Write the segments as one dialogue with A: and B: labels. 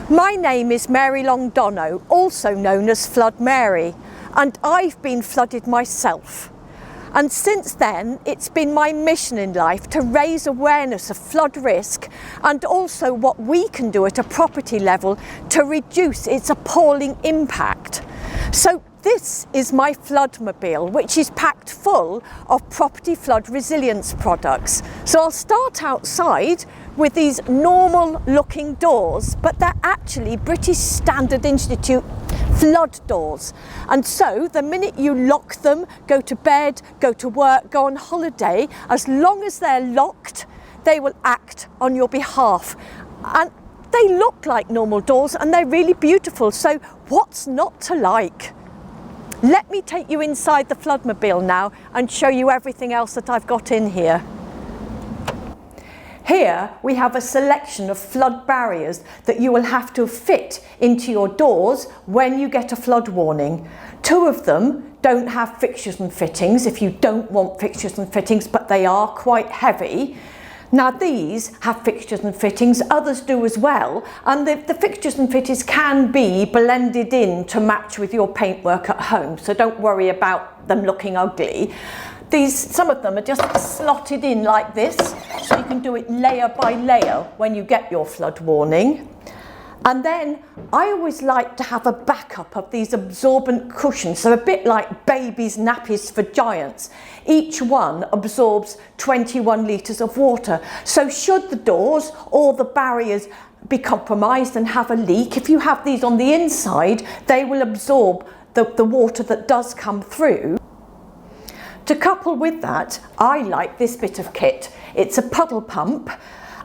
A: My name is Mary Longdono, also known as Flood Mary, and I've been flooded myself. And since then, it's been my mission in life to raise awareness of flood risk and also what we can do at a property level to reduce its appalling impact. So this is my Floodmobile, which is packed full of property flood resilience products. So I'll start outside with these normal looking doors, but they're actually British Standard Institute flood doors. And so the minute you lock them, go to bed, go to work, go on holiday, as long as they're locked, they will act on your behalf. And they look like normal doors and they're really beautiful. So what's not to like? Let me take you inside the Floodmobile now and show you everything else that I've got in here. Here we have a selection of flood barriers that you will have to fit into your doors when you get a flood warning. 2 of them don't have fixtures and fittings if you don't want fixtures and fittings, but they are quite heavy. Now these have fixtures and fittings, others do as well, and the fixtures and fittings can be blended in to match with your paintwork at home, so don't worry about them looking ugly. Some of them are just slotted in like this, so you can do it layer by layer when you get your flood warning. And then I always like to have a backup of these absorbent cushions, so a bit like babies' nappies for giants. Each one absorbs 21 litres of water. So should the doors or the barriers be compromised and have a leak, if you have these on the inside, they will absorb the water that does come through. To couple with that, I like this bit of kit. It's a puddle pump,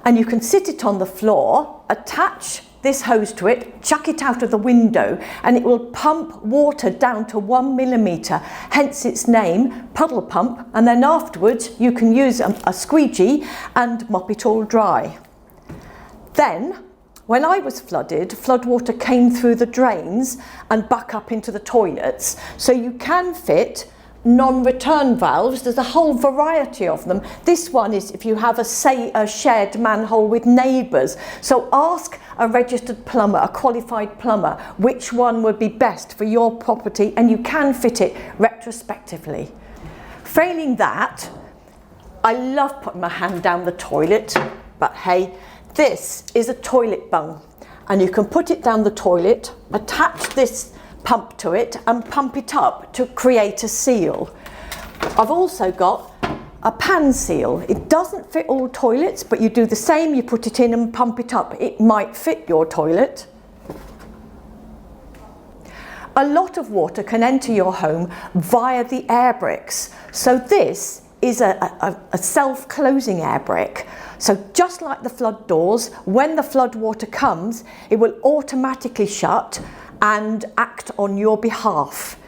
A: and you can sit it on the floor, attach this hose to it, chuck it out of the window, and it will pump water down to 1 millimetre, hence its name, puddle pump, and then afterwards you can use a squeegee and mop it all dry. Then, when I was flooded, floodwater came through the drains and back up into the toilets, so you can fit non-return valves. There's a whole variety of them. This one is if you have a shared manhole with neighbours. So ask a registered plumber, a qualified plumber, which one would be best for your property, and you can fit it retrospectively. Failing that, I love putting my hand down the toilet, but hey, this is a toilet bung, and you can put it down the toilet, attach this pump to it and pump it up to create a seal. I've also got a pan seal. It doesn't fit all toilets, but you do the same, you put it in and pump it up. It might fit your toilet. A lot of water can enter your home via the air bricks. So this is a self-closing air brick. So just like the flood doors, when the flood water comes, it will automatically shut and act on your behalf.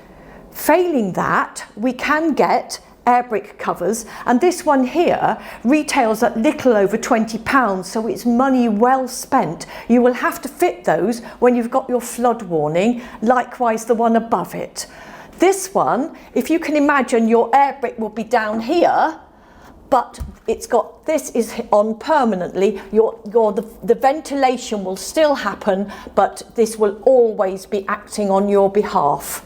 A: Failing that, we can get air brick covers, and this one here retails at little over £20, so it's money well spent. You will have to fit those when you've got your flood warning, likewise the one above it. This one, if you can imagine, your air brick will be down here, but this is on permanently. The ventilation will still happen, but this will always be acting on your behalf.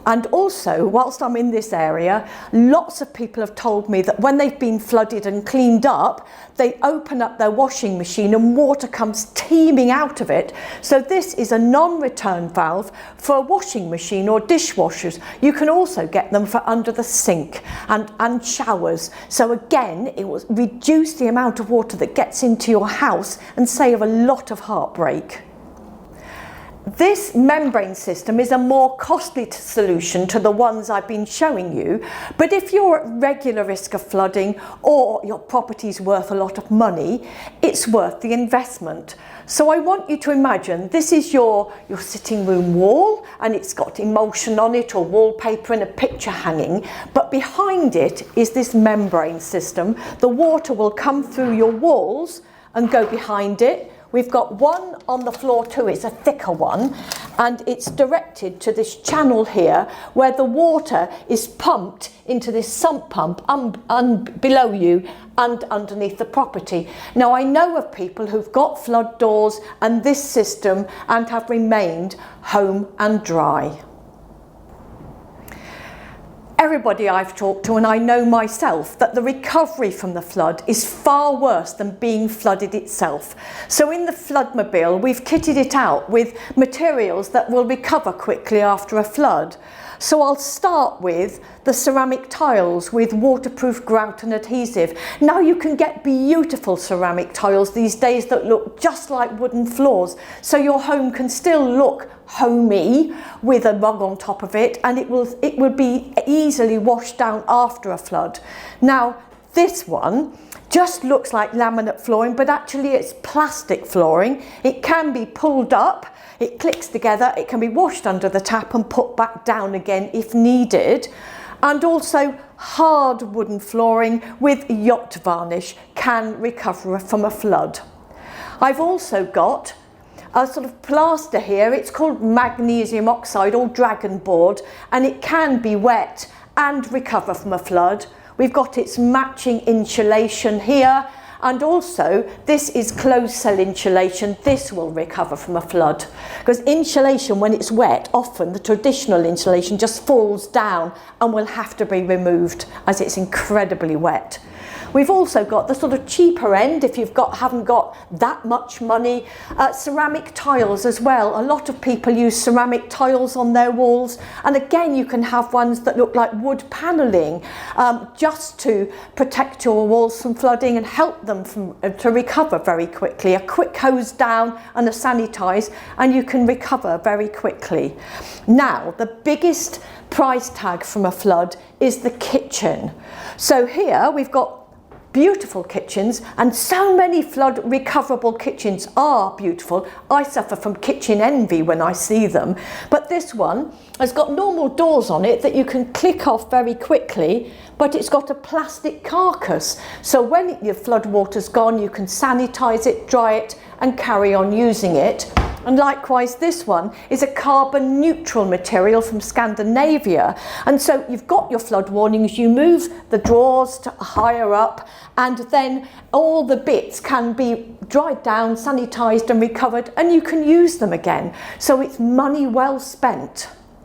A: And also, whilst I'm in this area, lots of people have told me that when they've been flooded and cleaned up, they open up their washing machine and water comes teeming out of it. So this is a non-return valve for a washing machine or dishwashers. You can also get them for under the sink and showers. So again, it will reduce the amount of water that gets into your house and save a lot of heartbreak. This membrane system is a more costly solution to the ones I've been showing you, but if you're at regular risk of flooding or your property's worth a lot of money, it's worth the investment. So I want you to imagine this is your sitting room wall, and it's got emulsion on it or wallpaper and a picture hanging, but behind it is this membrane system. The water will come through your walls and go behind it, we've got one on the floor too. It's a thicker one, and it's directed to this channel here where the water is pumped into this sump pump below you and underneath the property. Now, I know of people who've got flood doors and this system and have remained home and dry. Everybody I've talked to, and I know myself, that the recovery from the flood is far worse than being flooded itself. So in the Floodmobile, we've kitted it out with materials that will recover quickly after a flood. So I'll start with the ceramic tiles with waterproof grout and adhesive. Now you can get beautiful ceramic tiles these days that look just like wooden floors, so your home can still look homey with a rug on top of it, and it will be easily washed down after a flood. Now this one just looks like laminate flooring, but actually it's plastic flooring. It can be pulled up, it clicks together, it can be washed under the tap and put back down again if needed. And also hard wooden flooring with yacht varnish can recover from a flood. I've also got a sort of plaster here. It's called magnesium oxide or dragon board, and it can be wet and recover from a flood. We've got its matching insulation here, and also this is closed cell insulation. This will recover from a flood, because insulation, when it's wet, often the traditional insulation just falls down and will have to be removed as it's incredibly wet. We've also got the sort of cheaper end, if you've haven't got that much money, ceramic tiles as well. A lot of people use ceramic tiles on their walls, and again you can have ones that look like wood panelling, just to protect your walls from flooding and help them to recover very quickly. A quick hose down and a sanitize, and you can recover very quickly. Now, the biggest price tag from a flood is the kitchen. So here we've got beautiful kitchens, and so many flood recoverable kitchens are beautiful. I suffer from kitchen envy when I see them, but this one has got normal doors on it that you can click off very quickly, but it's got a plastic carcass, so when your flood water's gone you can sanitize it, dry it and carry on using it. And likewise, this one is a carbon neutral material from Scandinavia. And so you've got your flood warnings, you move the drawers to higher up, and then all the bits can be dried down, sanitized and recovered, and you can use them again. So it's money well spent.